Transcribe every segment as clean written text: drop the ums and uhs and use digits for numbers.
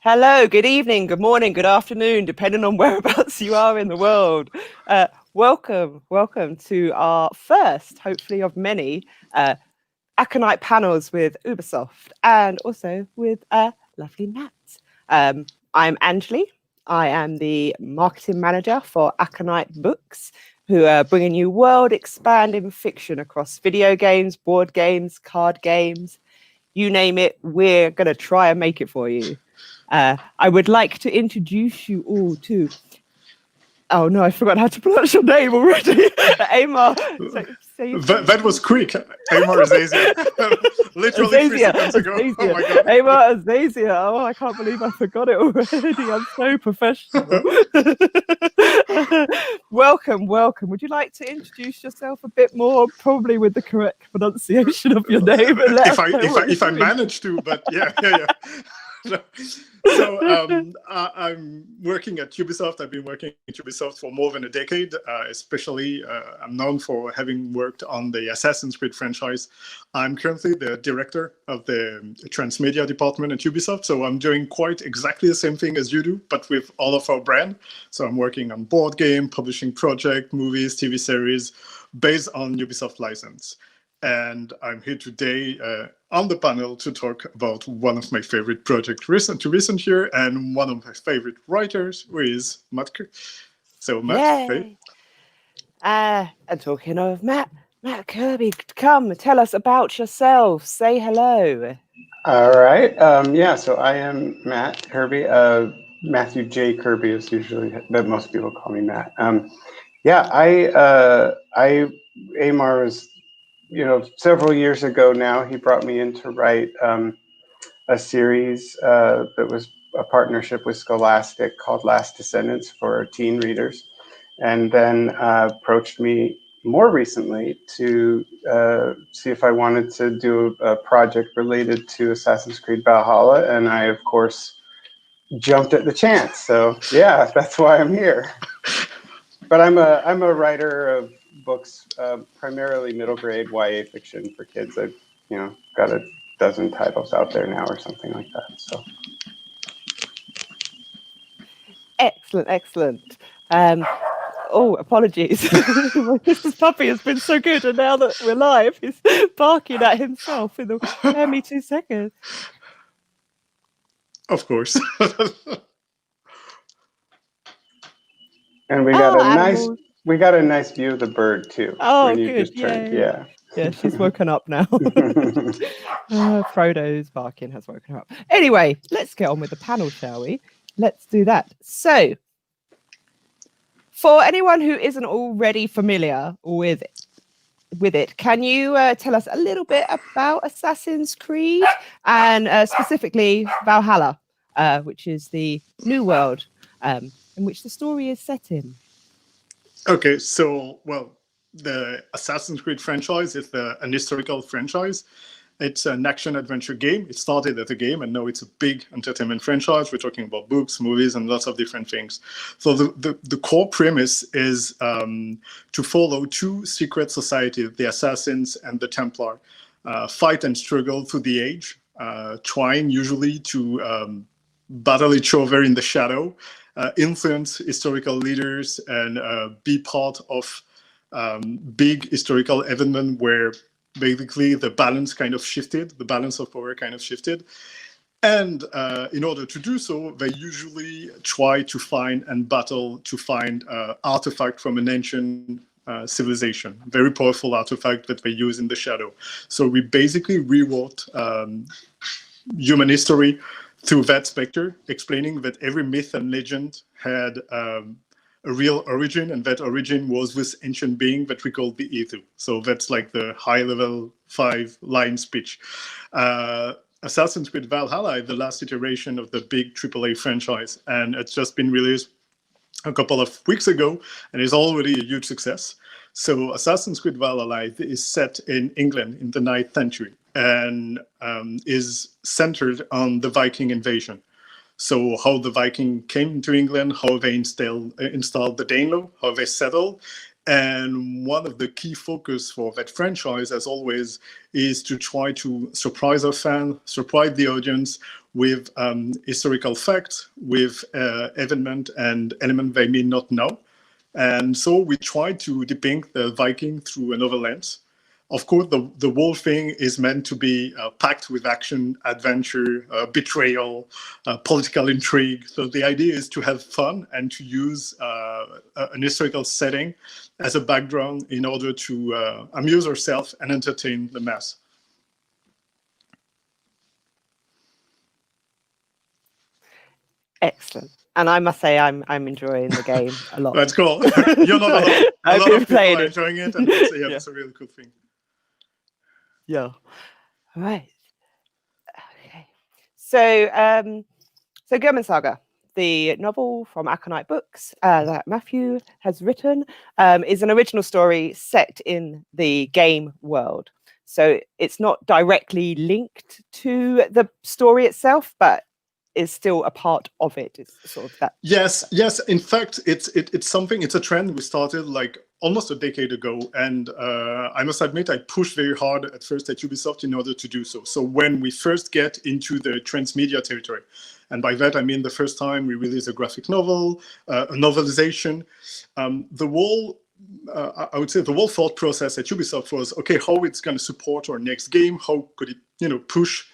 Hello, good evening, good morning, good afternoon, depending on whereabouts you are in the world. Welcome to our first, hopefully of many, Aconyte panels with Ubisoft and also with lovely Matt. I'm Angeli. I am the marketing manager for Aconyte Books, who are bringing you world-expanding fiction across video games, board games, card games, you name it, we're going to try and make it for you. I would like to introduce you all to... Oh no, I forgot how to pronounce your name already. Amar. That was quick. Amar Azasia. Literally Azazia, 3 seconds ago. Azazia. Oh my god. Amar Azazia. Oh, I can't believe I forgot it already. I'm so professional. Welcome. Would you like to introduce yourself a bit more, probably with the correct pronunciation of your name? And let us know if I manage to, but yeah. So I'm working at Ubisoft. I've been working at Ubisoft for more than a decade. Especially, I'm known for having worked on the Assassin's Creed franchise. I'm currently the director of the Transmedia department at Ubisoft. So I'm doing quite exactly the same thing as you do, but with all of our brand. So I'm working on board game, publishing project, movies, TV series, based on Ubisoft license. And I'm here today on the panel to talk about one of my favorite projects recent year and one of my favorite writers, who is Matt. So Matt, Yay. And talking of Matt Kirby, come tell us about yourself. Say hello. All right. So I am Matt Kirby. Matthew J. Kirby is usually, but most people call me Matt. Amar was, several years ago now, he brought me in to write a series that was a partnership with Scholastic called Last Descendants for teen readers, and then approached me more recently to see if I wanted to do a project related to Assassin's Creed Valhalla, and I, of course, jumped at the chance. So yeah, that's why I'm here. But I'm a writer of books, primarily middle grade YA fiction for kids. I've got a dozen titles out there now or something like that. So Excellent. Oh, apologies. This puppy has been so good, and now that we're live, he's barking at himself. Spare me 2 seconds. Of course. And we got a nice view of the bird too. Oh, when you good. just turned. Yeah, she's woken up now. Frodo's barking has woken her up. Anyway, let's get on with the panel, shall we? Let's do that. So, for anyone who isn't already familiar with it, can you tell us a little bit about Assassin's Creed and specifically Valhalla, which is the new world in which the story is set in? Okay, so, well, the Assassin's Creed franchise is an historical franchise. It's an action-adventure game. It started as a game, and now it's a big entertainment franchise. We're talking about books, movies, and lots of different things. So the core premise is to follow two secret societies, the Assassins and the Templar, fight and struggle through the age, trying usually to battle each other in the shadow, influence historical leaders, and be part of big historical event where basically the balance kind of shifted, the balance of power kind of shifted. And in order to do so, they usually try to find and battle to find artifact from an ancient civilization, very powerful artifact that they use in the shadow. So we basically rewrote human history through that specter, explaining that every myth and legend had a real origin, and that origin was this ancient being that we call the Ethu. So that's like the high-level 5-line speech. Assassin's Creed Valhalla is the last iteration of the big AAA franchise, and it's just been released a couple of weeks ago, and is already a huge success. So Assassin's Creed Valhalla is set in England in the 9th century, and is centered on the Viking invasion. So how the Viking came to England, how they installed the Danelaw, how they settled, And one of the key focus for that franchise, as always, is to try to surprise our fan, surprise the audience with historical facts, with event and element they may not know. And so we try to depict the Viking through another lens. Of course, the whole thing is meant to be packed with action, adventure, betrayal, political intrigue. So the idea is to have fun and to use an historical setting as a background in order to amuse ourselves and entertain the mass. Excellent. And I must say, I'm enjoying the game a lot. That's cool. You're not alone. A lot of people are enjoying it, and that's a really cool thing. Yeah. All right. Okay. So, so Geirmund Saga, the novel from Aconyte Books that Matthew has written, is an original story set in the game world. So it's not directly linked to the story itself, but is still a part of it. It's sort of that. Yes. In fact, it's something. It's a trend we started like almost a decade ago, and I must admit I pushed very hard at first at Ubisoft in order to do so. So when we first get into the Transmedia territory, and by that I mean the first time we released a graphic novel, a novelization, the whole. I would say the whole thought process at Ubisoft was, okay, how it's going to support our next game? How could it, push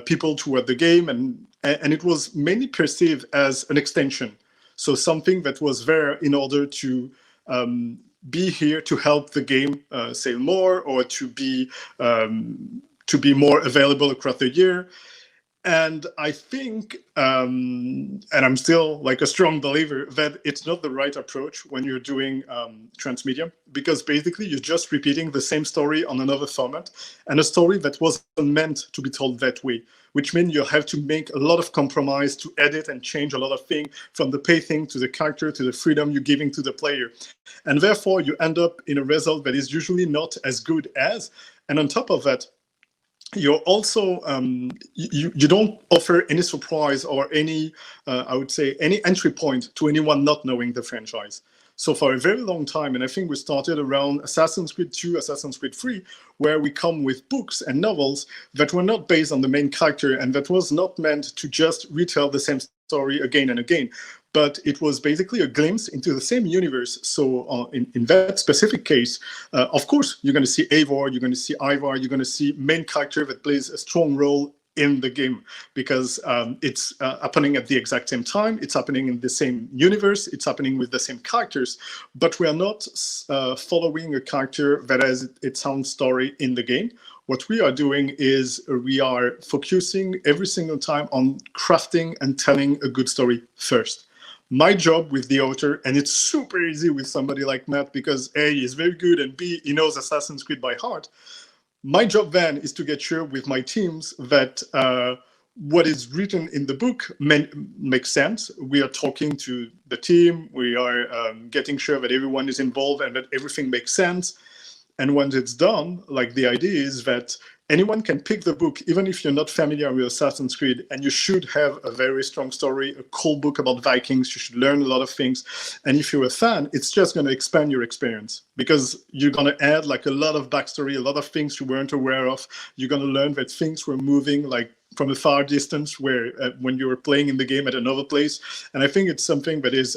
people toward the game? And it was mainly perceived as an extension. So something that was there in order to be here to help the game sell more, or to be more available across the year. And I think, and I'm still like a strong believer, that it's not the right approach when you're doing transmedia, because basically you're just repeating the same story on another format, and a story that wasn't meant to be told that way, which means you have to make a lot of compromise to edit and change a lot of things, from the pacing to the character to the freedom you're giving to the player. And therefore you end up in a result that is usually not as good as, and on top of that, you're also you don't offer any surprise or any I would say any entry point to anyone not knowing the franchise. So for a very long time, and I think we started around Assassin's Creed 2, Assassin's Creed 3, where we come with books and novels that were not based on the main character, and that was not meant to just retell the same story again and again, but it was basically a glimpse into the same universe. So in that specific case, of course, you're going to see Eivor, you're going to see Ivar, you're going to see main character that plays a strong role in the game, because it's happening at the exact same time, it's happening in the same universe, it's happening with the same characters, but we are not following a character that has its own story in the game. What we are doing is we are focusing every single time on crafting and telling a good story first. My job with the author, and it's super easy with somebody like Matt, because A, he's very good, and B, he knows Assassin's Creed by heart. My job then is to get sure with my teams that what is written in the book makes sense. We are talking to the team, we are getting sure that everyone is involved and that everything makes sense. And once it's done, like, the idea is that anyone can pick the book, even if you're not familiar with Assassin's Creed, and you should have a very strong story, a cool book about Vikings. You should learn a lot of things. And if you're a fan, it's just going to expand your experience, because you're going to add like a lot of backstory, a lot of things you weren't aware of. You're going to learn that things were moving like from a far distance, where when you were playing in the game at another place. And I think it's something that is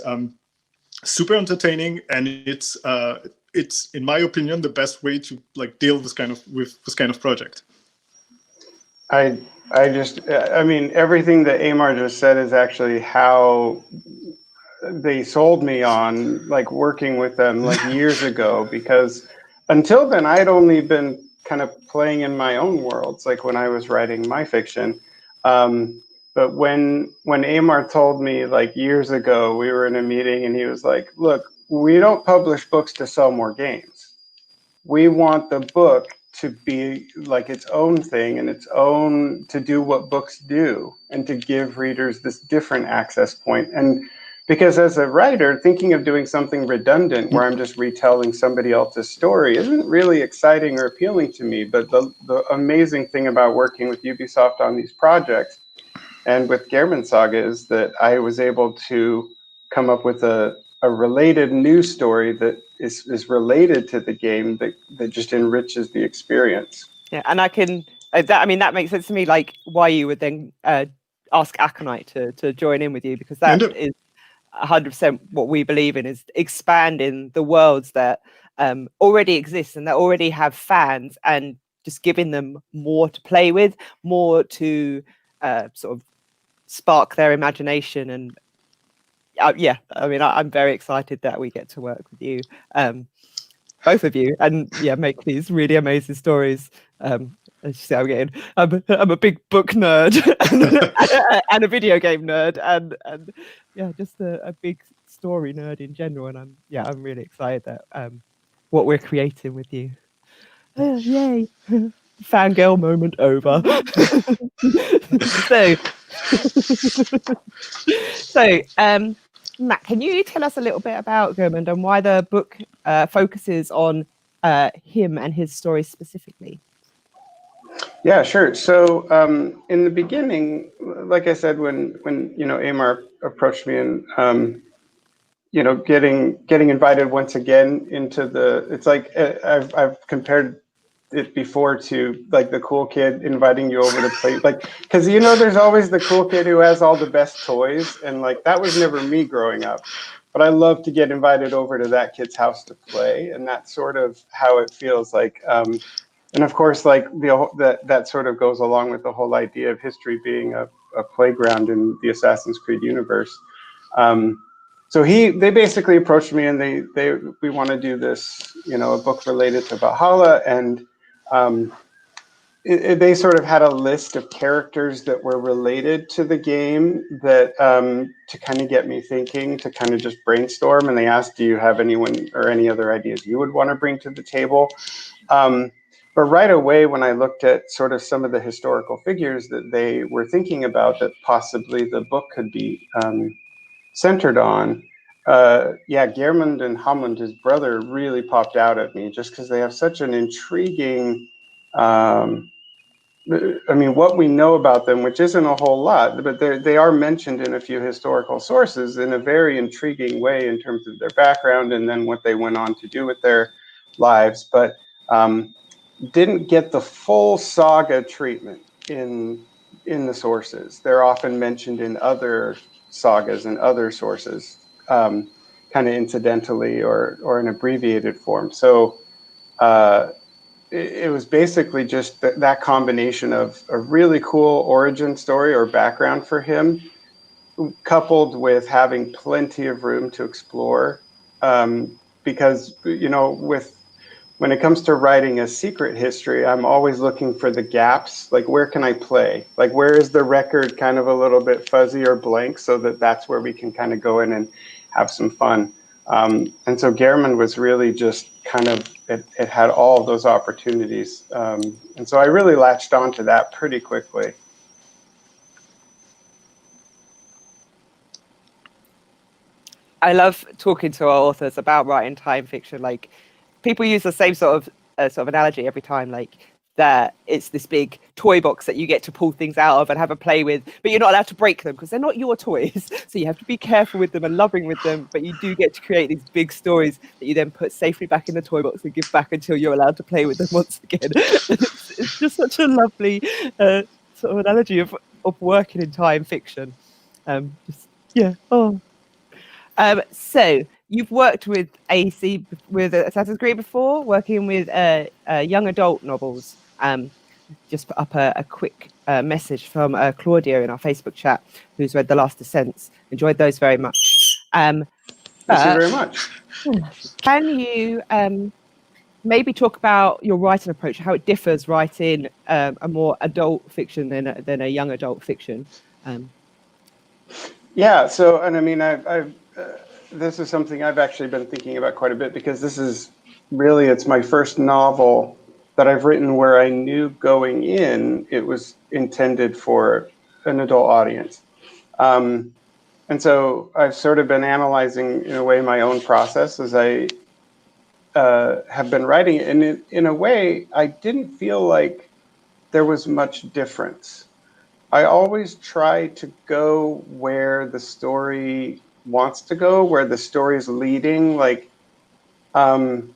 super entertaining, and it's in my opinion the best way to like deal with this kind of project. I mean, everything that Amar just said is actually how they sold me on like working with them like years ago, because until then I'd only been kind of playing in my own worlds, like when I was writing my fiction. But when Amar told me like years ago, we were in a meeting and he was like, look, we don't publish books to sell more games. We want the book to be like its own thing and its own, to do what books do, and to give readers this different access point. And because as a writer, thinking of doing something redundant where I'm just retelling somebody else's story isn't really exciting or appealing to me. But the amazing thing about working with Ubisoft on these projects and with Geirmund Saga is that I was able to come up with a related news story that is related to the game that just enriches the experience. Yeah, and I can that makes sense to me. Like why you would then ask Aconyte to join in with you, because that is 100% what we believe in, is expanding the worlds that already exist and that already have fans, and just giving them more to play with, more to sort of spark their imagination. And yeah, I mean, I'm very excited that we get to work with you, both of you, and yeah, make these really amazing stories. As you see, I'm a big book nerd and a video game nerd, and yeah, just a big story nerd in general. And I'm really excited that what we're creating with you. Yay! Fangirl moment over. so Matt, can you tell us a little bit about Geirmund and why the book focuses on him and his story specifically? Yeah, sure. So in the beginning, like I said, when Amar approached me and getting invited once again into it's like I've compared it before to like the cool kid inviting you over to play, like, because there's always the cool kid who has all the best toys, and like that was never me growing up, but I love to get invited over to that kid's house to play, and that's sort of how it feels like. And of course, like that sort of goes along with the whole idea of history being a playground in the Assassin's Creed universe. So they basically approached me, and we want to do this, a book related to Valhalla, and they sort of had a list of characters that were related to the game that to kind of get me thinking, to kind of just brainstorm. And they asked, "Do you have anyone or any other ideas you would want to bring to the table?" But right away, when I looked at sort of some of the historical figures that they were thinking about that possibly the book could be centered on, Geirmund and Hamund, his brother, really popped out at me, just because they have such an intriguing, what we know about them, which isn't a whole lot, but they are mentioned in a few historical sources in a very intriguing way in terms of their background and then what they went on to do with their lives, but didn't get the full saga treatment in the sources. They're often mentioned in other sagas and other sources, kind of incidentally or in abbreviated form. So it was basically just that combination of a really cool origin story or background for him, coupled with having plenty of room to explore. Because, when it comes to writing a secret history, I'm always looking for the gaps. Like, where can I play? Like, where is the record kind of a little bit fuzzy or blank, so that's where we can kind of go in and have some fun. And so Geirmund was really just kind of, it had all of those opportunities. And so I really latched onto that pretty quickly. I love talking to our authors about writing time fiction. Like, people use the same sort of analogy every time, like that it's this big toy box that you get to pull things out of and have a play with, but you're not allowed to break them because they're not your toys. So you have to be careful with them and loving with them, but you do get to create these big stories that you then put safely back in the toy box and give back until you're allowed to play with them once again. It's just such a lovely sort of analogy of working in time fiction. So you've worked with AC, with Assassin's Creed before, working with young adult novels. Just put up a quick message from Claudia in our Facebook chat, who's read The Last Descents. Enjoyed those very much. Thank you very much. Can you maybe talk about your writing approach, how it differs writing a more adult fiction than a young adult fiction? Yeah, so, and I mean, this is something I've actually been thinking about quite a bit, because this is really, it's my first novel that I've written where I knew going in it was intended for an adult audience. And so I've sort of been analyzing, in a way, my own process as I have been writing it. And in a way, I didn't feel like there was much difference. I always try to go where the story wants to go, where the story is leading. Like, And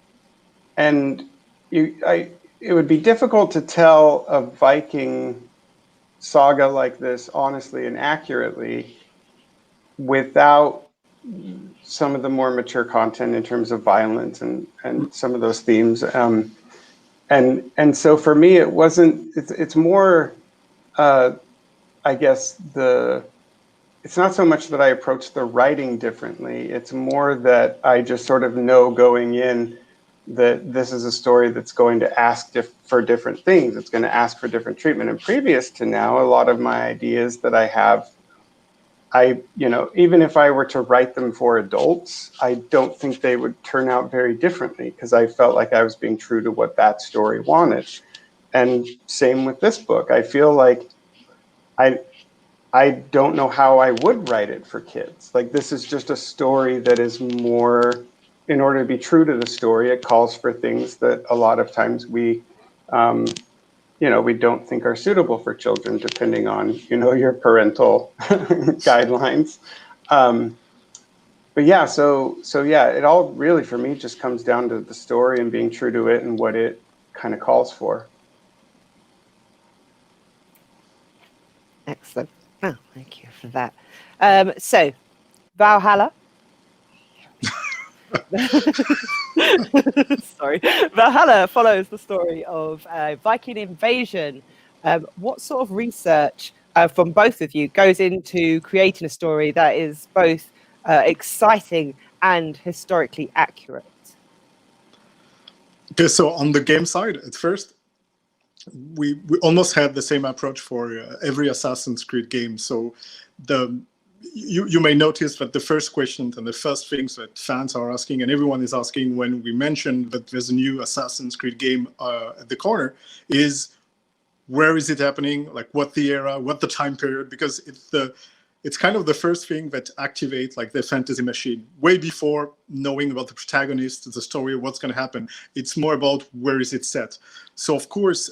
it would be difficult to tell a Viking saga like this honestly and accurately without some of the more mature content in terms of violence and some of those themes. And so for me, it wasn't. It's more, I guess it's not so much that I approach the writing differently. It's more that I just sort of know going in that this is a story that's going to ask for different things. It's going to ask for different treatment. And previous to now, a lot of my ideas that I have, even if I were to write them for adults, I don't think they would turn out very differently because I felt like I was being true to what that story wanted. And same with this book. I feel like I don't know how I would write it for kids. Like, this is just a story that is more, in order to be true to the story, it calls for things that a lot of times we don't think are suitable for children, depending on, your parental guidelines. But yeah, so yeah, it all really for me just comes down to the story and being true to it and what it kind of calls for. Excellent. Oh, thank you for that. So, Valhalla. Sorry. Valhalla follows the story of Viking invasion. What sort of research from both of you goes into creating a story that is both exciting and historically accurate? Okay, so on the game side, at first, we almost had the same approach for every Assassin's Creed game. So you may notice that the first questions and the first things that fans are asking, and everyone is asking when we mention that there's a new Assassin's Creed game at the corner, is where is it happening? Like, what the era, what the time period? Because it's kind of the first thing that activates like the fantasy machine. Way before knowing about the protagonist, the story, what's going to happen, it's more about where is it set. So of course,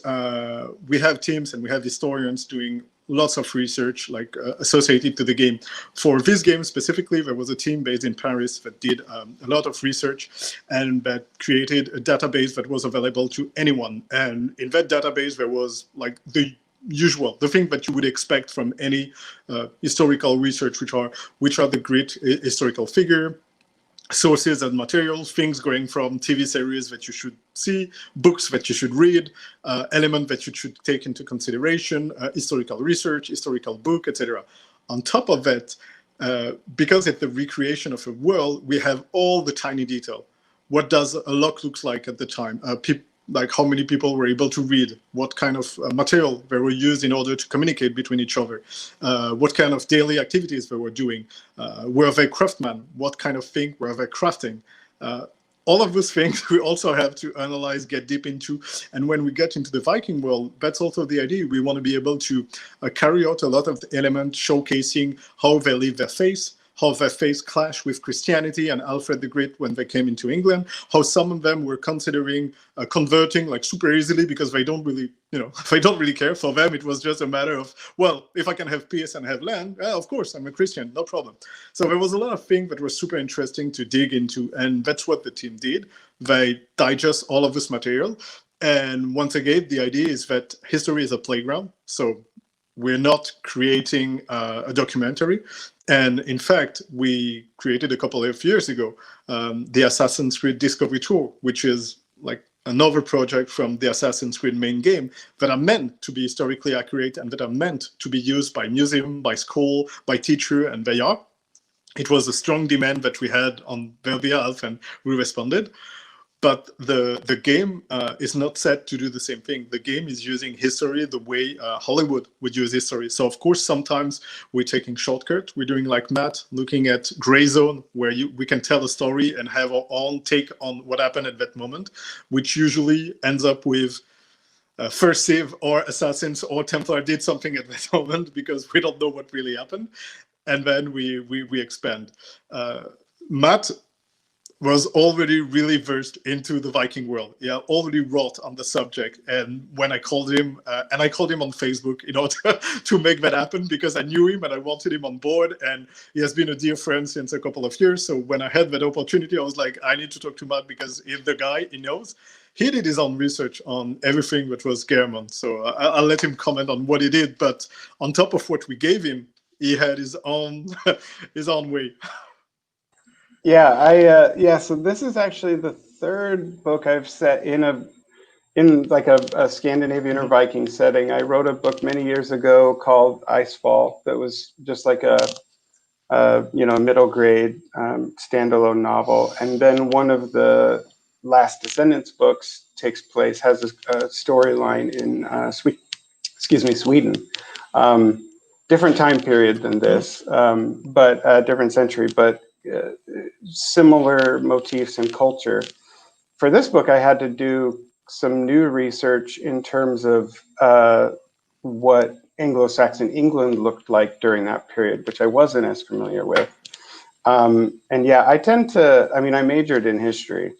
we have teams and we have historians doing lots of research like associated to the game. For this game specifically, there was a team based in Paris that did a lot of research and that created a database that was available to anyone. And in that database, there was like the thing that you would expect from any historical research, which are the great historical figure, sources and materials, things going from TV series that you should see, books that you should read, elements that you should take into consideration, historical research, historical book, etc. On top of that, because it's the recreation of a world, we have all the tiny detail. What does a lock look like at the time? Like how many people were able to read, what kind of material they were used in order to communicate between each other, what kind of daily activities they were doing, were they craftsmen, what kind of thing were they crafting. All of those things we also have to analyze, get deep into. And when we get into the Viking world, that's also the idea. We want to be able to carry out a lot of the elements showcasing how they live their faith, how their faith clashed with Christianity and Alfred the Great when they came into England, how some of them were considering converting like super easily because they don't really, they don't really care. For them, it was just a matter of, well, if I can have peace and have land, of course, I'm a Christian, no problem. So there was a lot of things that were super interesting to dig into, and that's what the team did. They digest all of this material. And once again, the idea is that history is a playground. So we're not creating a documentary. And in fact, we created a couple of years ago the Assassin's Creed Discovery Tour, which is like another project from the Assassin's Creed main game that are meant to be historically accurate and that are meant to be used by museum, by school, by teacher, and they are. It was a strong demand that we had on their behalf, and we responded. But the game is not set to do the same thing. The game is using history the way Hollywood would use history. So of course, sometimes we're taking shortcut. We're doing like Matt, looking at gray zone, where we can tell a story and have our own take on what happened at that moment, which usually ends up with First Civ or Assassins or Templar did something at that moment because we don't know what really happened. And then we expand. Matt was already really versed into the Viking world. Yeah, already wrote on the subject. And when I called him, and I called him on Facebook in order to make that happen, because I knew him and I wanted him on board. And he has been a dear friend since a couple of years. So when I had that opportunity, I was like, I need to talk to Matt, because if the guy, he knows. He did his own research on everything that was Geirmund. So I'll let him comment on what he did. But on top of what we gave him, he had his own his own way. Yeah, so this is actually the third book I've set in like a Scandinavian or Viking setting. I wrote a book many years ago called Icefall that was just like a middle grade standalone novel, and then one of the Last Descendants books has a storyline in Sweden. Different time period than this, but different century, but similar motifs and culture. For this book, I had to do some new research in terms of what Anglo-Saxon England looked like during that period, which I wasn't as familiar with. And yeah, I majored in history.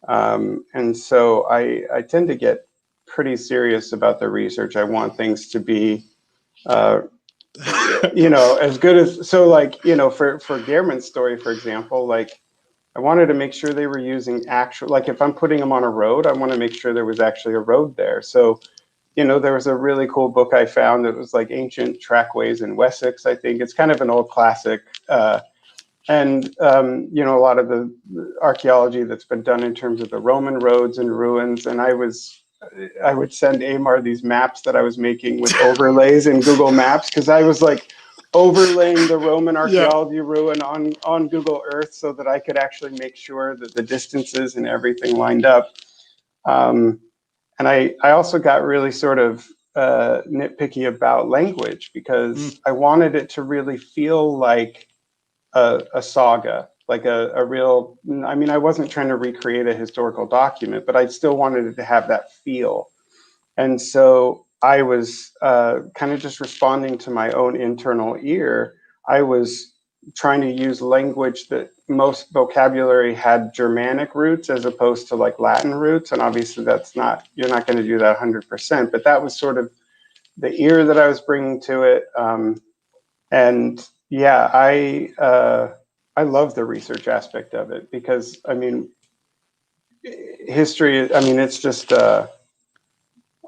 And so I tend to get pretty serious about the research. I want things to be, as good as, so like, for Geirmund's story, for example, like I wanted to make sure they were using like if I'm putting them on a road, I want to make sure there was actually a road there. So, there was a really cool book I found that was like Ancient Trackways in Wessex, I think. It's kind of an old classic. And a lot of the archaeology that's been done in terms of the Roman roads and ruins. And I would send Amar these maps that I was making with overlays in Google Maps, because I was like overlaying the Roman archaeology ruin on Google Earth so that I could actually make sure that the distances and everything lined up. And I also got really sort of nitpicky about language, because I wanted it to really feel like a saga, like a real, I wasn't trying to recreate a historical document, but I still wanted it to have that feel. And so I was kind of just responding to my own internal ear. I was trying to use language that most vocabulary had Germanic roots as opposed to like Latin roots. And obviously you're not going to do that 100%, but that was sort of the ear that I was bringing to it. And yeah, I love the research aspect of it, because history, it's just,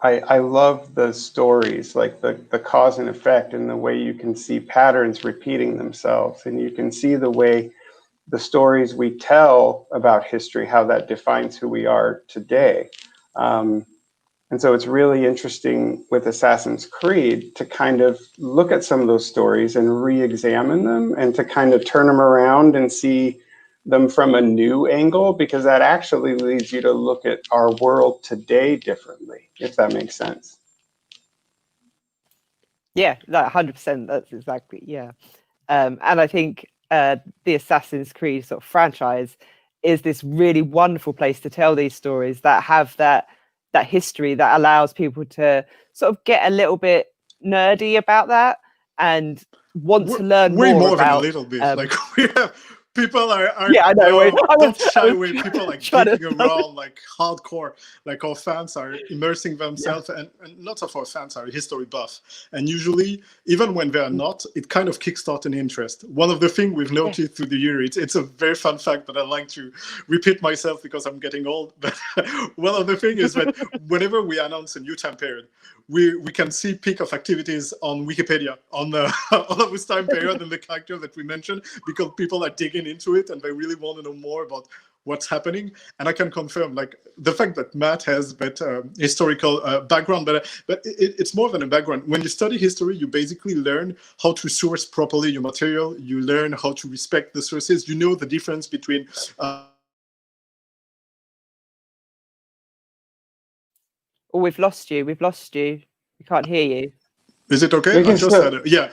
I love the stories, like the cause and effect, and the way you can see patterns repeating themselves, and you can see the way the stories we tell about history, how that defines who we are today. And so it's really interesting with Assassin's Creed to kind of look at some of those stories and re-examine them, and to kind of turn them around and see them from a new angle, because that actually leads you to look at our world today differently, if that makes sense. Yeah, like 100%. That's exactly, yeah. And I think the Assassin's Creed sort of franchise is this really wonderful place to tell these stories that have that history that allows people to sort of get a little bit nerdy about that and want to learn way more about, than a little bit. Like we have people are yeah, I know. don't shy away. People like geeking around like hardcore. Like our fans are immersing themselves, and lots of our fans are history buff. And usually, even when they are not, it kind of kickstarts an interest. One of the things we've noticed through the year, it's a very fun fact, but I like to repeat myself because I'm getting old. But one of the things is that whenever we announce a new time period, we can see peak of activities on Wikipedia on all of this time period and the character that we mentioned, because people are digging into it and they really want to know more about what's happening. And I can confirm, like, the fact that Matt has that historical background, but it's more than a background. When you study history, you basically learn how to source properly your material. You learn how to respect the sources. You know the difference between Oh, we've lost you. We can't hear you. Is it okay? I just had it. Yeah,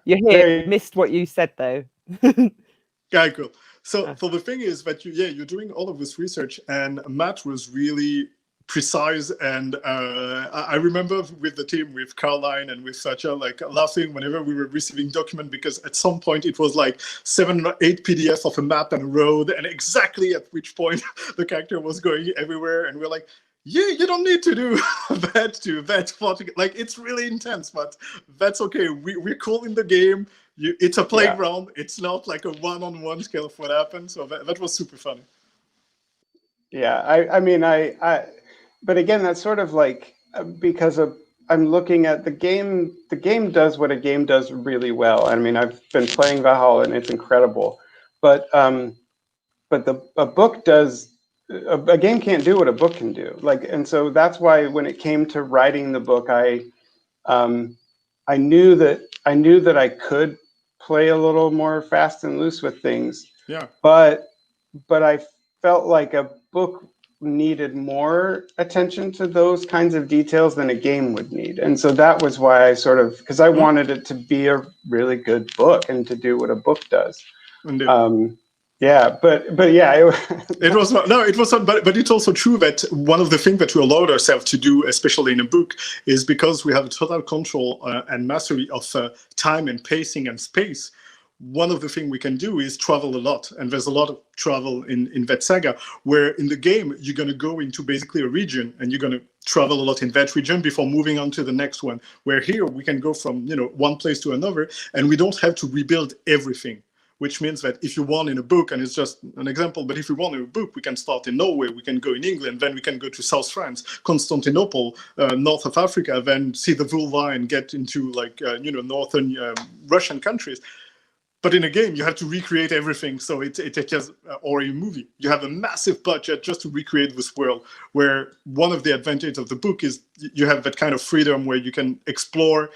you're here. Missed what you said though. Yeah, cool. So the thing is that you're doing all of this research, and Matt was really precise. And I remember with the team, with Caroline and with Satya, like laughing whenever we were receiving document, because at some point it was like 7 or 8 PDFs of a map and a road, and exactly at which point the character was going everywhere. And we're like, yeah, you don't need to do that plotting. Like, it's really intense, but that's okay. We're cool in the game. It's a playground. Yeah. It's not like a one-on-one scale of what happened. So that was super funny. Yeah, I mean, but again, that's sort of like, because I'm looking at the game. The game does what a game does really well. I mean, I've been playing Valhalla and it's incredible, but a book does. A game can't do what a book can do. Like, and so that's why when it came to writing the book, I knew that I could play a little more fast and loose with things. Yeah. But I felt like a book needed more attention to those kinds of details than a game would need. And so that was why I sort of, because I wanted it to be a really good book and to do what a book does. Yeah, but yeah, it was but it's also true that one of the things that we allowed ourselves to do, especially in a book, is because we have total control and mastery of time and pacing and space. One of the things we can do is travel a lot, and there's a lot of travel in that saga, where in the game you're going to go into basically a region and you're going to travel a lot in that region before moving on to the next one, where here we can go from one place to another, and we don't have to rebuild everything. Which means that if you want in a book, and it's just an example, but if we want in a book, we can start in Norway, we can go in England, then we can go to South France, Constantinople, north of Africa, then see the vulva and get into like, northern Russian countries. But in a game, you have to recreate everything. So it just, or in a movie, you have a massive budget just to recreate this world, where one of the advantages of the book is you have that kind of freedom where you can explore,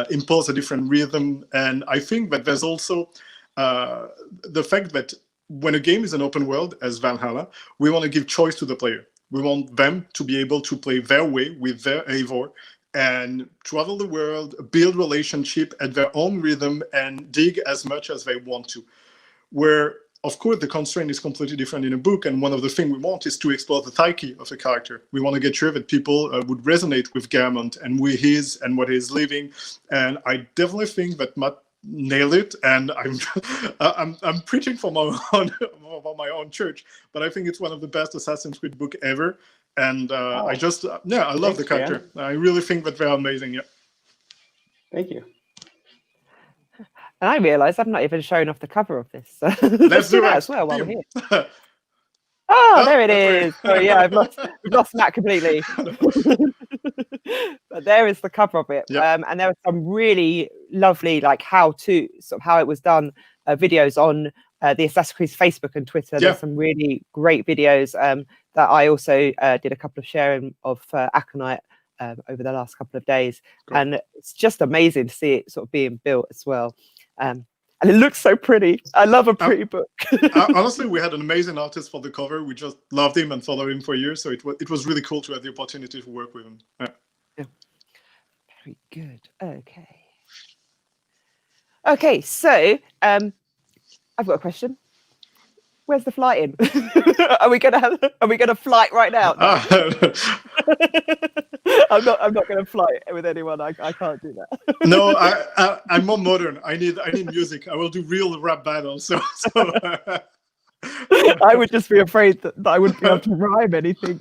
impose a different rhythm. And I think that there's also the fact that when a game is an open world, as Valhalla, we want to give choice to the player. We want them to be able to play their way with their Eivor and travel the world, build relationship at their own rhythm, and dig as much as they want to. Where, of course, the constraint is completely different in a book, and one of the things we want is to explore the psyche of a character. We want to get sure that people would resonate with Geirmund and with his and what he's living. And I definitely think that Matt nailed it, and I'm preaching for my own church, but I think it's one of the best Assassin's Creed book ever, and I love the character. Man. I really think that they're amazing. Yeah. Thank you. And I realised I've not even shown off the cover of this. So let's do that as well while we're here. Oh, there it is. Oh yeah, we've lost Matt completely. But there is the cover of it. Yep. And there are some really lovely, like how it was done, videos on the Assassin's Creed Facebook and Twitter. There's some really great videos that I also did a couple of sharing of Aconyte over the last couple of days. Cool. And it's just amazing to see it sort of being built as well. And it looks so pretty. I love a pretty book. Honestly, we had an amazing artist for the cover. We just loved him and followed him for years. So it was really cool to have the opportunity to work with him. Yeah. Very good. Okay, so I've got a question. Where's the flight in? Are we gonna flight right now? No. I'm not gonna flight with anyone. I can't do that. No, I'm more modern. I need music. I will do real rap battles. So I would just be afraid that I wouldn't be able to rhyme anything.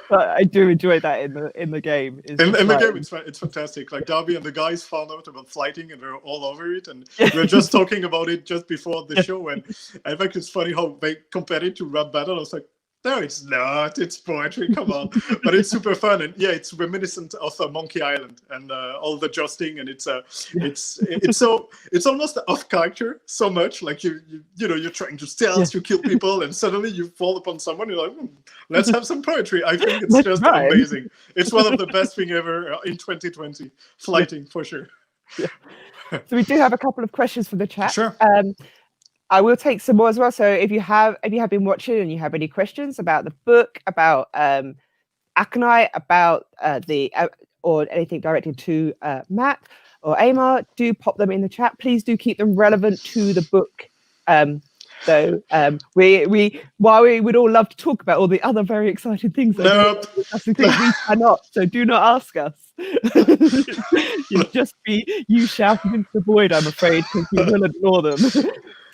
But I do enjoy that in the game. In the game, it's fantastic. Like Darby and the guys found out about flighting, and they're all over it. And we were just talking about it just before the show. And I think it's funny how they compared it to rap battle. I was like, no, it's not. It's poetry. Come on. But it's super fun, and yeah, it's reminiscent of Monkey Island and all the jousting, and it's almost off character so much. Like you're trying to stealth, you kill people, and suddenly you fall upon someone. You're like, let's have some poetry. I think it's just amazing. It's one of the best thing ever in 2020. Flighting for sure. Yeah. So we do have a couple of questions from the chat. Sure. I will take some more as well. So if you have been watching and you have any questions about the book, about Aconyte, about or anything directed to Matt or Amar, do pop them in the chat. Please do keep them relevant to the book So we while we would all love to talk about all the other very exciting things that are going Nope. on with us, we cannot. So do not ask us. You'd just be you shouting into the void, I'm afraid, because we will ignore them.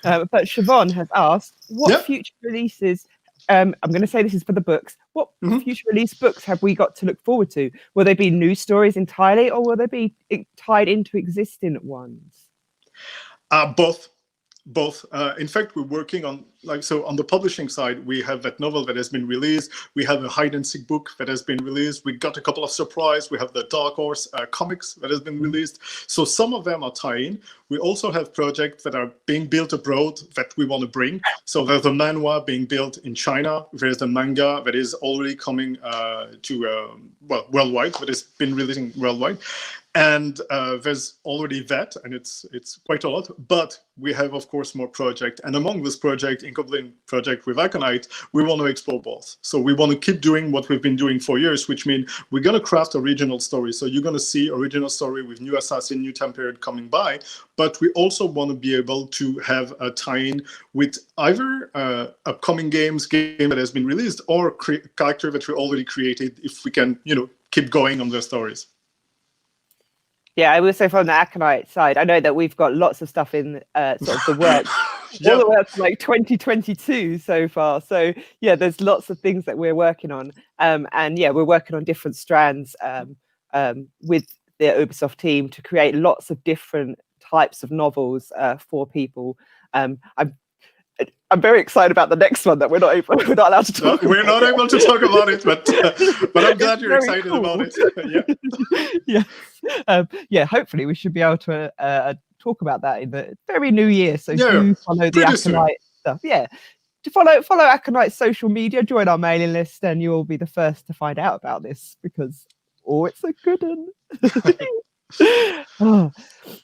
But Siobhan has asked, what Yeah. future releases? I'm going to say this is for the books. What future release books have we got to look forward to? Will they be new stories entirely, or will they be tied into existing ones? Both. In fact, we're working on, on the publishing side, we have that novel that has been released. We have a hide and seek book that has been released. We got a couple of surprises. We have the Dark Horse comics that has been released. So some of them are tie-in. We also have projects that are being built abroad that we want to bring. So there's a manhwa being built in China. There's a manga that is already coming worldwide, that has been releasing worldwide. And there's already that, and it's quite a lot. But we have, of course, more projects. And among this project, in coupling project with Aconyte, we want to explore both. So we want to keep doing what we've been doing for years, which means we're going to craft original stories. So you're going to see original story with new assassin, new time period coming by. But we also want to be able to have a tie-in with either upcoming game that has been released, or character that we already created, if we can, keep going on their stories. Yeah, I will say from the Aconyte side, I know that we've got lots of stuff in sort of the work, all the way up to like 2022 so far. So yeah, there's lots of things that we're working on, and yeah, we're working on different strands with the Ubisoft team to create lots of different types of novels for people. I'm very excited about the next one that we're not allowed to talk about. We're not able to talk about it, but I'm glad you're excited about it. Yeah. Yes. Hopefully we should be able to talk about that in the very new year. So do follow the Aconyte stuff. Yeah. To follow Aconyte's social media, join our mailing list, and you'll be the first to find out about this, because it's a good one.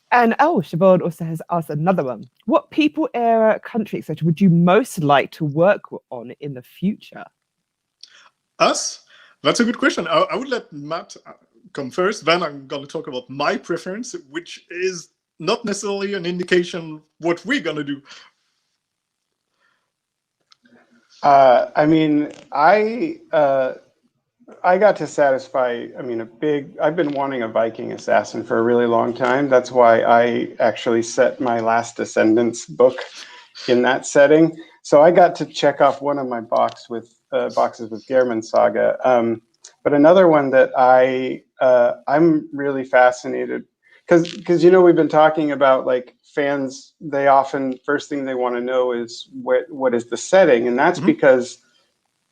And Siobhan also has asked another one. What people, era, country, etc. would you most like to work on in the future? Us? That's a good question. I would let Matt come first. Then I'm going to talk about my preference, which is not necessarily an indication what we're going to do. I got to satisfy, I've been wanting a Viking assassin for a really long time. That's why I actually set my Last Descendants book in that setting. So I got to check off one of my boxes with Geirmund Saga. But another one that I'm really fascinated, because we've been talking about, like, fans, they often, first thing they want to know is what is the setting, and that's because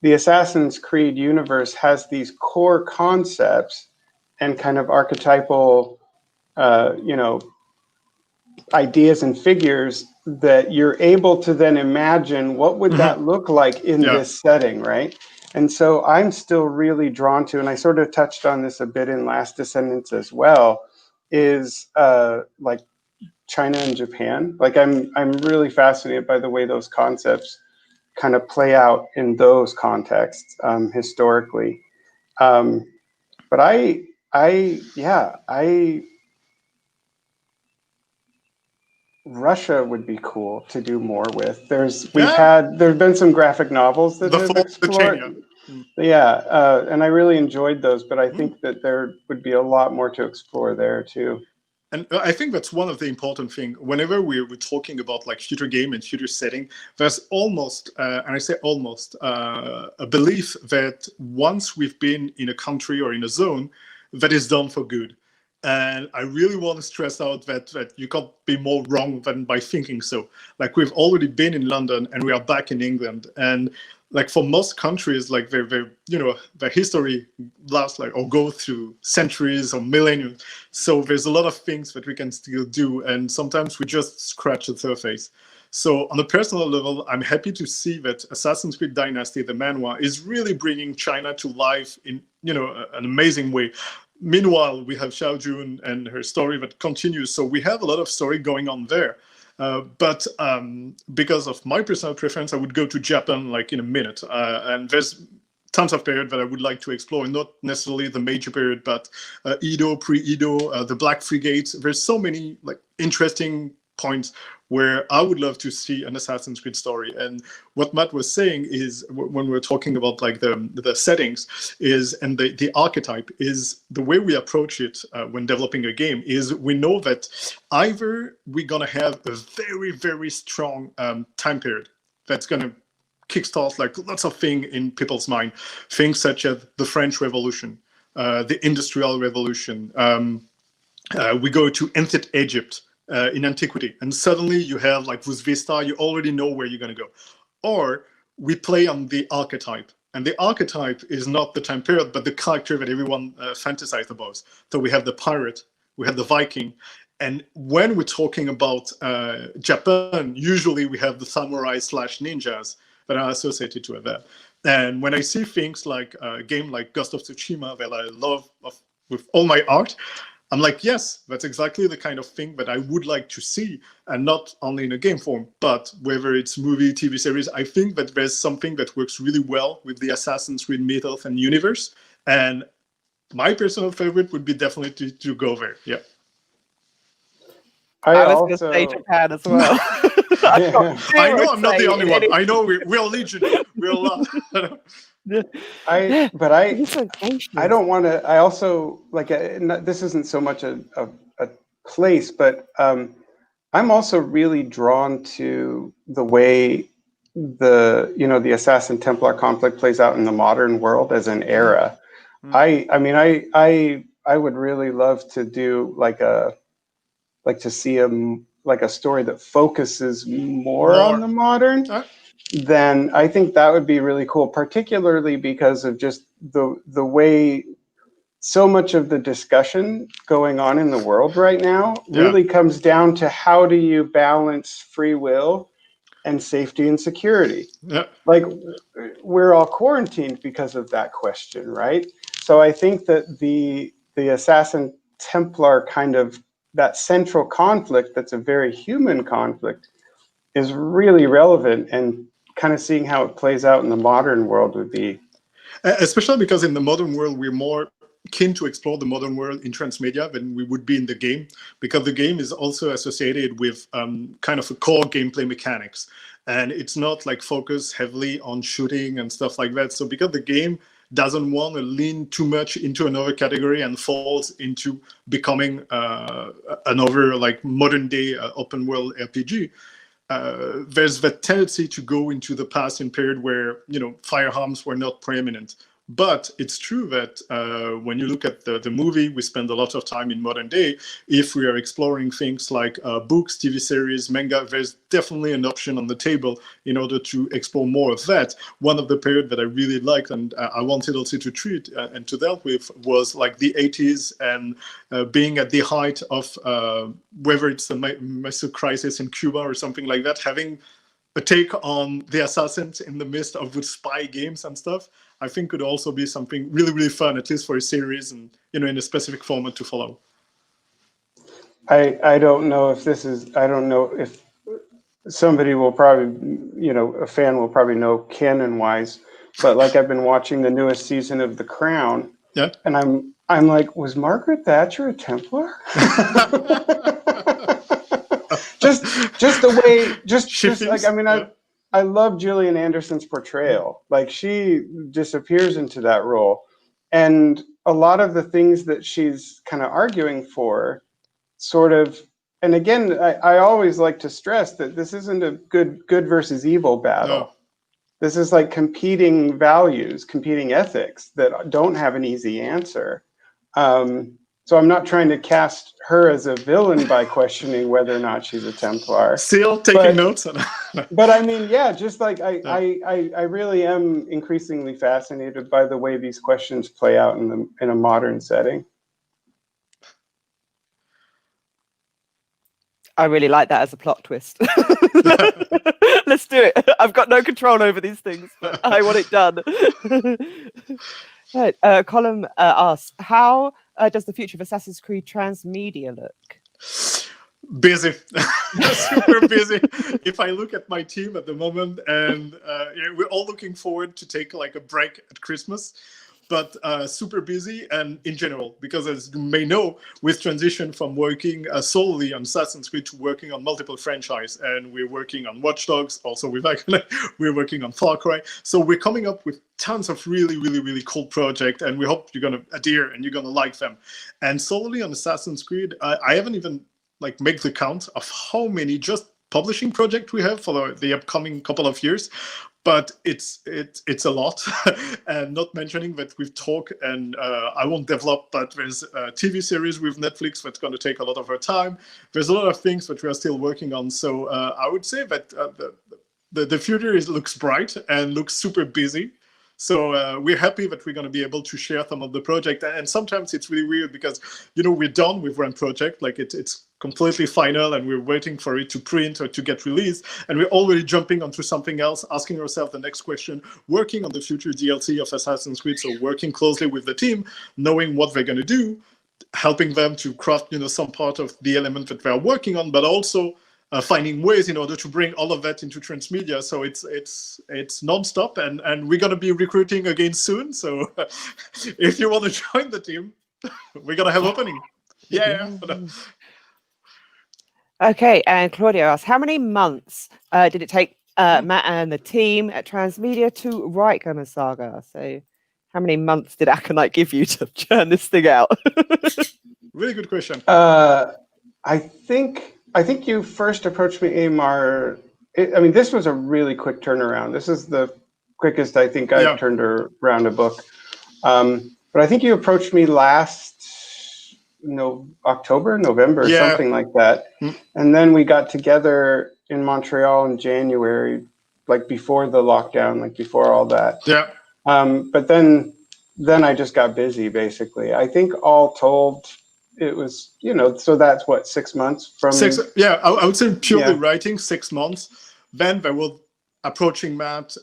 the Assassin's Creed universe has these core concepts and kind of archetypal, ideas and figures that you're able to then imagine what would that look like in this setting, right? And so I'm still really drawn to, and I sort of touched on this a bit in Last Descendants as well, is like China and Japan. Like I'm really fascinated by the way those concepts kind of play out in those contexts historically. But Russia would be cool to do more with. There's been some graphic novels that have explored. And I really enjoyed those, but I think that there would be a lot more to explore there too. And I think that's one of the important things. Whenever we're talking about like future game and future setting, there's almost, and I say almost, a belief that once we've been in a country or in a zone, that is done for good. And I really want to stress out that you can't be more wrong than by thinking so. Like, we've already been in London and we are back in England, and like for most countries, like their history lasts or go through centuries or millennia. So there's a lot of things that we can still do, and sometimes we just scratch the surface. So on a personal level, I'm happy to see that Assassin's Creed Dynasty, the manhwa, is really bringing China to life in an amazing way. Meanwhile, we have Xiao Jun and her story that continues. So we have a lot of story going on there. But because of my personal preference, I would go to Japan like in a minute. And there's tons of period that I would like to explore, not necessarily the major period, but Edo, pre-Edo, the Black Frigate. There's so many like interesting points where I would love to see an Assassin's Creed story. And what Matt was saying is, when we're talking about like the settings is, and the archetype is, the way we approach it when developing a game is, we know that either we're going to have a very, very strong time period that's going to kickstart like lots of things in people's mind, things such as the French Revolution, the Industrial Revolution. We go to ancient Egypt in antiquity, and suddenly you have like this vista, you already know where you're going to go. Or we play on the archetype, and the archetype is not the time period, but the character that everyone fantasized about. So we have the pirate, we have the Viking, and when we're talking about Japan, usually we have the samurai / ninjas that are associated to that. And when I see things like a game like Ghost of Tsushima that I love with all my heart, I'm like, yes, that's exactly the kind of thing that I would like to see, and not only in a game form, but whether it's movie, TV series. I think that there's something that works really well with the Assassin's Creed mythos and universe. And my personal favorite would be definitely to go there. Yeah. I was going to say Japan as well. I know I'm not the only one. I know we're legion. We're a lot. I don't want to. I also like. This isn't so much a place, but I'm also really drawn to the way the Assassin Templar conflict plays out in the modern world as an era. I would really love to do to see a story that focuses more on the modern. Then I think that would be really cool, particularly because of just the way so much of the discussion going on in the world right now really comes down to how do you balance free will and safety and security. Yeah. Like, we're all quarantined because of that question, right? So I think that the Assassin Templar kind of, that central conflict that's a very human conflict, is really relevant, and kind of seeing how it plays out in the modern world would be... Especially because in the modern world, we're more keen to explore the modern world in Transmedia than we would be in the game, because the game is also associated with kind of a core gameplay mechanics. And it's not like focused heavily on shooting and stuff like that. So because the game doesn't want to lean too much into another category and falls into becoming another like modern day open world RPG, there's the tendency to go into the past in period where firearms were not preeminent. But it's true that when you look at the movie, we spend a lot of time in modern day. If we are exploring things like books, TV series, manga, there's definitely an option on the table in order to explore more of that. One of the period that I really liked and I wanted also to treat and to deal with was like the 80s and being at the height of whether it's the missile crisis in Cuba or something like that, having a take on the assassins in the midst of with spy games and stuff, I think could also be something really, really fun, at least for a series and, in a specific format to follow. I don't know if this is, I don't know if somebody will probably, a fan will probably know canon-wise, but like I've been watching the newest season of The Crown, and I'm like, was Margaret Thatcher a Templar? just the way, just like, I mean, I love Gillian Anderson's portrayal. Like, she disappears into that role. And a lot of the things that she's kind of arguing for sort of, and again, I always like to stress that this isn't a good versus evil battle. No. This is like competing values, competing ethics that don't have an easy answer. So I'm not trying to cast her as a villain by questioning whether or not she's a Templar. Still taking notes. But I mean, yeah, just like I really am increasingly fascinated by the way these questions play out in a modern setting. I really like that as a plot twist. Let's do it. I've got no control over these things, but I want it done. Right. Colin asks, how does the future of Assassin's Creed Transmedia look? Busy. Super busy. If I look at my team at the moment, and we're all looking forward to take like a break at Christmas, but super busy and in general, because as you may know, we've transitioned from working solely on Assassin's Creed to working on multiple franchise, and we're working on Watch Dogs, also with Aconyte, we're working on Far Cry. So we're coming up with tons of really, really, really cool projects, and we hope you're going to adhere and you're going to like them. And solely on Assassin's Creed, I haven't even like make the count of how many just publishing projects we have for the upcoming couple of years, but it's a lot. And not mentioning that we've talked, and I won't develop, but there's a TV series with Netflix that's going to take a lot of our time. There's a lot of things that we are still working on. So I would say that the future looks bright and looks super busy. So we're happy that we're going to be able to share some of the project. And sometimes it's really weird because, you know, we're done with one project, like it's completely final, and we're waiting for it to print or to get released. And we're already jumping onto something else, asking ourselves the next question, working on the future DLC of Assassin's Creed. So working closely with the team, knowing what they're going to do, helping them to craft, you know, some part of the element that they're working on, but also finding ways in order to bring all of that into Transmedia. So it's nonstop, and we're going to be recruiting again soon. So if you want to join the team, we're going to have opening. Yeah. Okay, and Claudio asks, how many months did it take Matt and the team at Transmedia to write Geirmund Saga? So how many months did Aconyte give you to churn this thing out? Really good question. I think you first approached me, Amar. I mean, this was a really quick turnaround. This is the quickest I think I've turned around a book. But I think you approached me last October, November, something like that. And then we got together in Montreal in January, like before the lockdown, like before all that. Yeah. But then I just got busy, basically. I think all told, it was, so that's what, 6 months from... I would say purely writing 6 months. Then there was approaching Matt,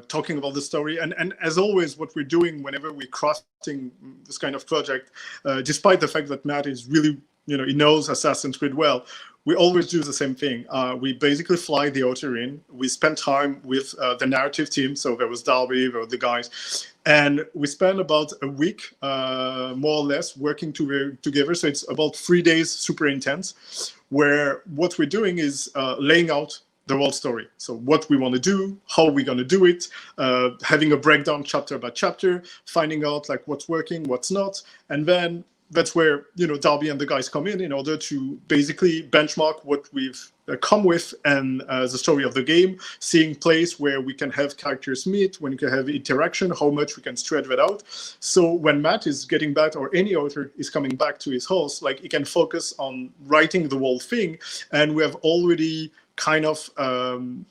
talking about the story. And as always, what we're doing whenever we're crafting this kind of project, despite the fact that Matt is really, he knows Assassin's Creed well, we always do the same thing. We basically fly the author in. We spend time with the narrative team. So there was Darby, there were the guys. And we spend about a week, more or less, working together. So it's about 3 days, super intense, where what we're doing is laying out the whole story. So what we want to do, how we're going to do it, having a breakdown chapter by chapter, finding out like what's working, what's not. And then that's where, Darby and the guys come in order to basically benchmark what we've come with and the story of the game, seeing place where we can have characters meet, when we can have interaction, how much we can stretch that out. So when Matt is getting back, or any author is coming back to his house, like he can focus on writing the whole thing. And we have already kind of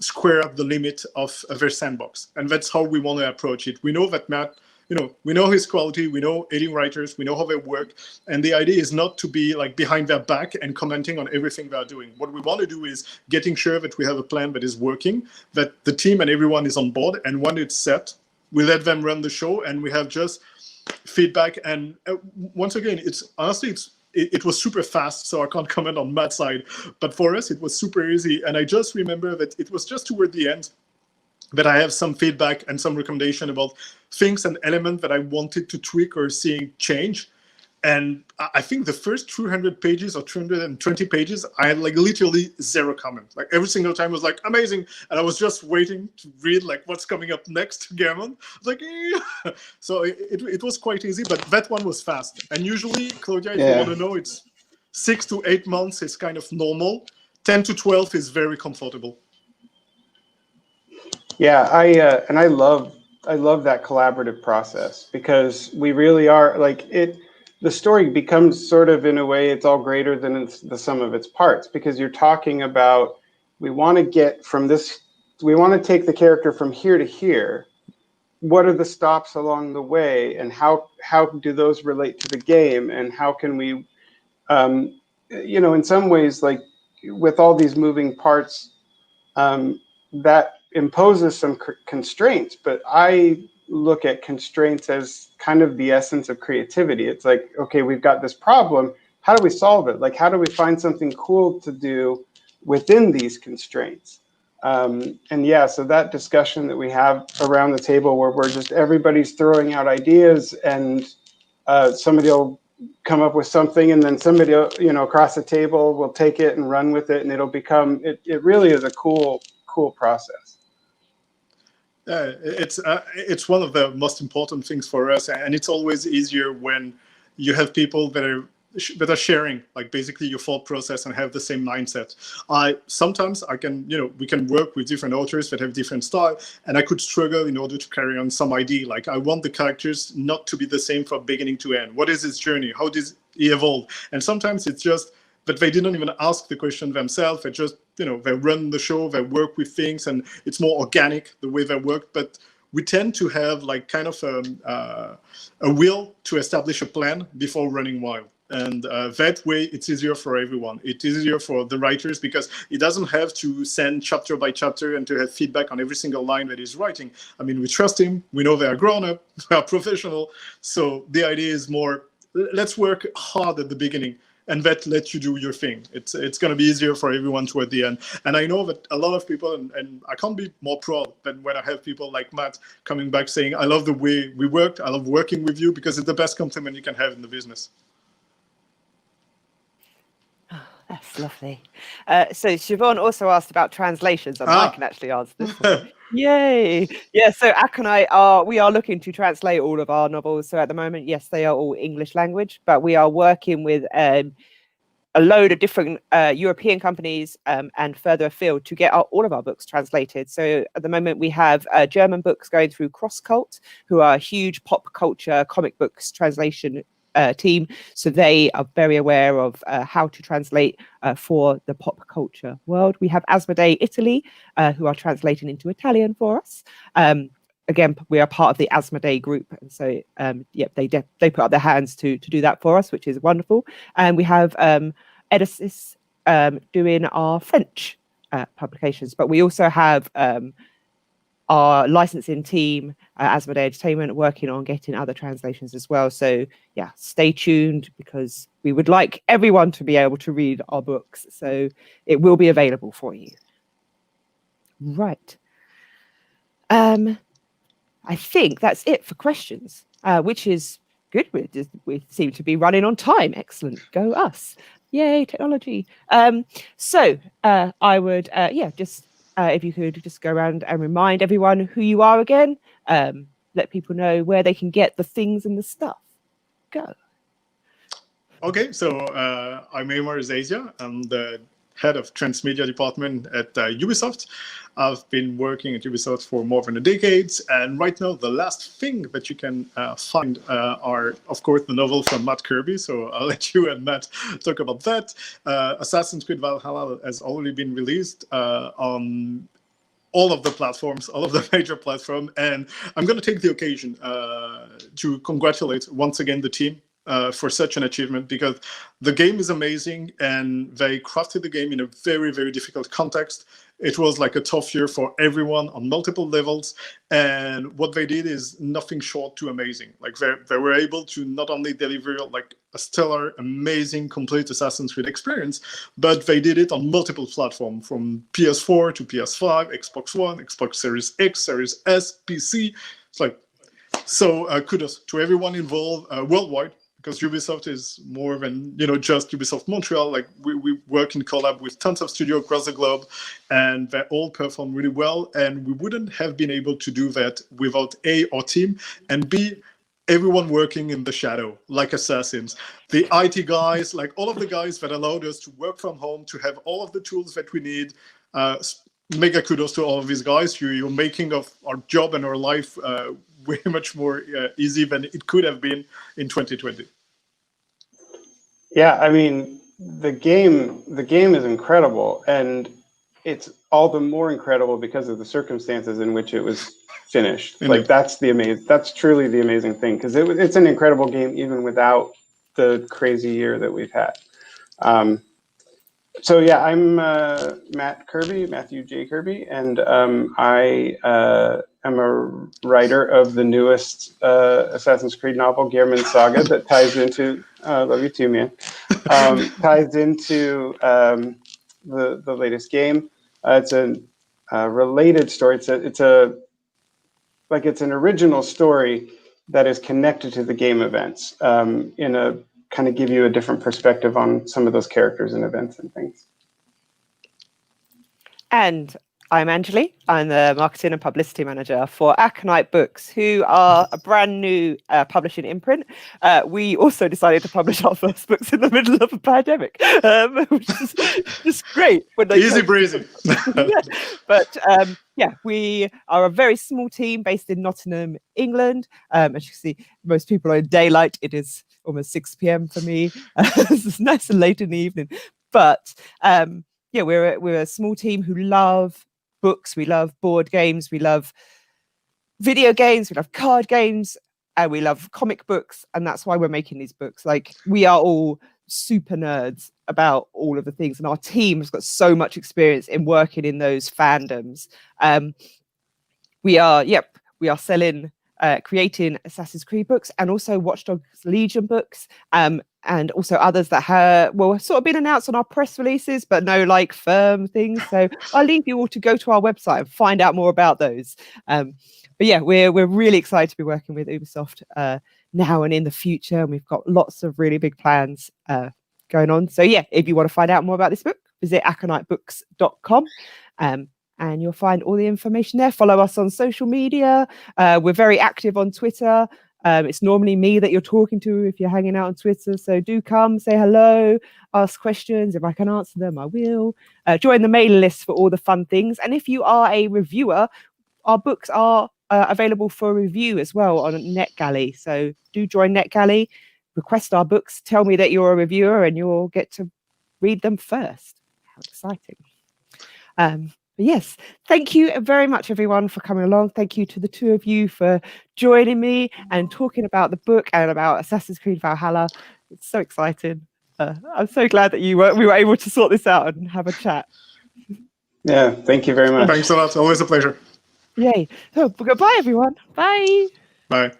square up the limit of their sandbox. And that's how we want to approach it. We know that Matt, we know his quality, we know 18 writers, we know how they work. And the idea is not to be like behind their back and commenting on everything they're doing. What we want to do is getting sure that we have a plan that is working, that the team and everyone is on board. And when it's set, we let them run the show, and we have just feedback. And once again, it was super fast, so I can't comment on Matt's side. But for us, it was super easy. And I just remember that it was just toward the end that I have some feedback and some recommendation about things and elements that I wanted to tweak or seeing change. And I think the first 200 pages or 220 pages, I had like literally zero comment. Like every single time was like amazing. And I was just waiting to read like what's coming up next to Geirmund. I was like, eh. So it was quite easy, but that one was fast. And usually, Claudia, if you want to know, it's 6 to 8 months is kind of normal. 10 to 12 is very comfortable. Yeah, I love that collaborative process, because we really are like it. The story becomes sort of, in a way, it's all greater than the sum of its parts, because you're talking about, we want to get from this, we want to take the character from here to here. What are the stops along the way, and how do those relate to the game, and how can we, in some ways, like with all these moving parts, that imposes some constraints, but I look at constraints as kind of the essence of creativity. It's like, okay, we've got this problem. How do we solve it? Like, how do we find something cool to do within these constraints? And yeah, so that discussion that we have around the table where we're just everybody's throwing out ideas, and somebody will come up with something, and then somebody, across the table will take it and run with it, and it'll become, it really is a cool process. It's one of the most important things for us, and it's always easier when you have people that are sharing, like, basically your thought process and have the same mindset. Sometimes we can work with different authors that have different style, and I could struggle in order to carry on some idea. Like, I want the characters not to be the same from beginning to end. What is his journey? How does he evolve? And sometimes it's just that they didn't even ask the question themselves. They just, they run the show, they work with things, and it's more organic the way they work. But we tend to have like kind of a will to establish a plan before running wild. And that way, it's easier for everyone. It's easier for the writers because it doesn't have to send chapter by chapter and to have feedback on every single line that he's writing. I mean, we trust him. We know they are grown up, they are professional. So the idea is more, let's work hard at the beginning, and that lets you do your thing. It's going to be easier for everyone toward the end. And I know that a lot of people, and I can't be more proud than when I have people like Matt coming back saying, I love the way we worked, I love working with you, because it's the best compliment you can have in the business. That's lovely. So Siobhan also asked about translations, and I can actually answer this one. Yay! Yeah, so Aconyte we are looking to translate all of our novels. So at the moment, yes, they are all English language, but we are working with a load of different European companies and further afield to get all of our books translated. So at the moment, we have German books going through CrossCult, who are a huge pop culture comic books translation team. So they are very aware of how to translate for the pop culture world. We have Asmodee Italy, who are translating into Italian for us. Again, we are part of the Asmodee group, and so they put up their hands to do that for us, which is wonderful. And we have Edisys doing our French publications, but we also have our licensing team, Asmodee Entertainment, working on getting other translations as well. So yeah, stay tuned, because we would like everyone to be able to read our books. So it will be available for you. Right. I think that's it for questions, which is good. We seem to be running on time. Excellent. Go us. Yay, technology. So I would, just if you could just go around and remind everyone who you are again, let people know where they can get the things and the stuff. Go. Okay, so I'm Aymar Zaizia. I'm the head of Transmedia department at Ubisoft. I've been working at Ubisoft for more than a decade, and right now the last thing that you can find are, of course, the novel from Matt Kirby. So I'll let you and Matt talk about that. Assassin's Creed Valhalla has already been released on all of the platforms, all of the major platforms, and I'm going to take the occasion to congratulate once again the team for such an achievement, because the game is amazing and they crafted the game in a very, very difficult context. It was like a tough year for everyone on multiple levels, and what they did is nothing short to amazing. Like they were able to not only deliver like a stellar, amazing, complete Assassin's Creed experience, but they did it on multiple platforms, from PS4 to PS5, Xbox One, Xbox Series X, Series S, PC. It's like, so kudos to everyone involved worldwide, because Ubisoft is more than just Ubisoft Montreal. Like we work in collab with tons of studios across the globe, and they all perform really well. And we wouldn't have been able to do that without A, our team, and B, everyone working in the shadow, like Assassins, the IT guys, like all of the guys that allowed us to work from home, to have all of the tools that we need. Mega kudos to all of these guys. You're making of our job and our life way much more easy than it could have been in 2020. Yeah, I mean, the game is incredible, and it's all the more incredible because of the circumstances in which it was finished. Like that's truly the amazing thing, because it's an incredible game even without the crazy year that we've had. So yeah, I'm Matthew J. Kirby, and I am a writer of the newest Assassin's Creed novel, Geirmund Saga, that ties into love you too, man. Ties into the latest game. It's a related story. It's an original story that is connected to the game events in a kind of give you a different perspective on some of those characters and events and things. And I'm Angeli. I'm the marketing and publicity manager for Aconyte Books, who are a brand new publishing imprint. We also decided to publish our first books in the middle of a pandemic, which is just great. Easy breezy. Yeah. But yeah, we are a very small team based in Nottingham, England. As you can see, most people are in daylight. It is almost 6 p.m. for me. It's nice and late in the evening. But yeah, we're a small team who love books, we love board games, we love video games, we love card games, and we love comic books, and that's why we're making these books. Like, we are all super nerds about all of the things, and our team has got so much experience in working in those fandoms. We are selling, creating Assassin's Creed books, and also Watch Dogs Legion books, and also others that have sort of been announced on our press releases, but no like firm things. So I'll leave you all to go to our website and find out more about those. But yeah, we're really excited to be working with Ubisoft now and in the future, and we've got lots of really big plans going on. So yeah, if you want to find out more about this book, visit aconytebooks.com. And you'll find all the information there. Follow us on social media. We're very active on Twitter. It's normally me that you're talking to if you're hanging out on Twitter. So do come, say hello, ask questions. If I can answer them, I will. Join the mailing list for all the fun things. And if you are a reviewer, our books are available for review as well on NetGalley. So do join NetGalley, request our books, tell me that you're a reviewer, and you'll get to read them first. How exciting. But yes, thank you very much, everyone, for coming along. Thank you to the two of you for joining me and talking about the book and about Assassin's Creed Valhalla. It's so exciting. I'm so glad that we were able to sort this out and have a chat. Yeah, thank you very much. Thanks a lot. Always a pleasure. Yay. So goodbye, everyone. Bye. Bye.